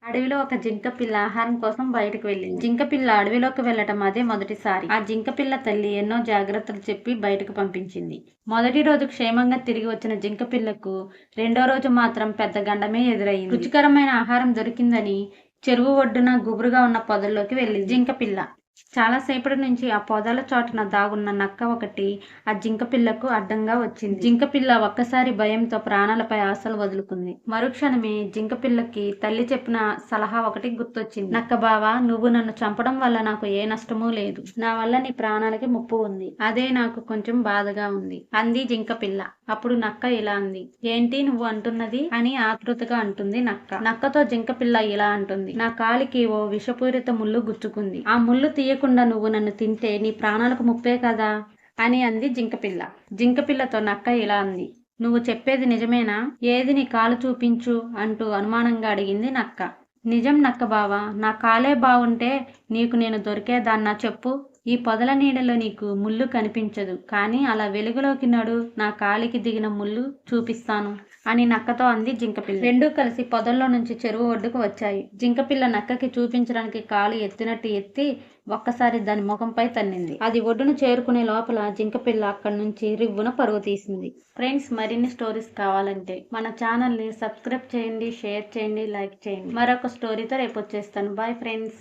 అడవిలో ఒక జింక పిల్ల ఆహారం కోసం బయటకు వెళ్ళింది. జింక పిల్ల అడవిలోకి వెళ్ళటం అదే మొదటిసారి. ఆ జింక పిల్ల తల్లి ఎన్నో జాగ్రత్తలు చెప్పి బయటకు పంపించింది. మొదటి రోజు క్షేమంగా తిరిగి వచ్చిన జింక పిల్లకు రెండో రోజు మాత్రం పెద్ద గండమే ఎదురయ్యింది. రుచికరమైన ఆహారం దొరికిందని చెరువు ఒడ్డున గుబురుగా ఉన్న పొదల్లోకి వెళ్ళింది జింక పిల్ల. చాలాసేపటి నుంచి ఆ పొదల చాటున దాగున్న నక్క ఒకటి ఆ జింక పిల్లకు అడ్డంగా వచ్చింది. జింక పిల్ల ఒక్కసారి భయంతో ప్రాణాలపై ఆశలు వదులుకుంది. మరుక్షణమే జింక పిల్లకి తల్లి చెప్పిన సలహా ఒకటి గుర్తొచ్చింది. నక్క బావా, నువ్వు నన్ను చంపడం వల్ల నాకు ఏ నష్టమూ లేదు. నా వల్ల నీ ప్రాణాలకి ముప్పు ఉంది. అదే నాకు కొంచెం బాధగా ఉంది అంది జింక పిల్ల. అప్పుడు నక్క ఇలా అంది. ఏంటి నువ్వు అంటున్నది అని ఆతృతగా అంటుంది నక్క. నక్కతో జింక పిల్ల ఇలా అంటుంది. నా కాలికి ఓ విషపూరిత ముళ్ళు గుచ్చుకుంది. ఆ ముళ్ళు తీయకుండా నువ్వు నన్ను తింటే నీ ప్రాణాలకు ముప్పే కదా అని అంది జింకపిల్ల. జింకపిల్లతో నక్క ఇలా అంది. నువ్వు చెప్పేది నిజమేనా? ఏది నీ కాలు చూపించు అంటూ అనుమానంగా అడిగింది నక్క. నిజం నక్క బావా, నా కాలే బావుంటే నీకు నేను దొరికేదాన్నా చెప్పు. ఈ పొదల నీడలో నీకు ముళ్ళు కనిపించదు, కానీ అలా వెలుగులోకి నడు, నా కాలికి దిగిన ముళ్ళు చూపిస్తాను అని నక్కతో అంది జింకపిల్ల. రెండూ కలిసి పొదల్లో నుంచి చెరువు ఒడ్డుకు వచ్చాయి. జింకపిల్ల నక్కకి చూపించడానికి కాలు ఎత్తినట్టు ఎత్తి ఒక్కసారి దాని ముఖంపై తన్నింది. అది ఒడ్డును చేరుకునే లోపల జింకపిల్ల అక్కడి నుంచి రివ్వున పరుగు తీసింది. ఫ్రెండ్స్, మరిన్ని స్టోరీస్ కావాలంటే మన ఛానల్ని సబ్స్క్రైబ్ చేయండి, షేర్ చేయండి, లైక్ చేయండి. మరొక స్టోరీతో రేపు వచ్చేస్తాను. Bye friends.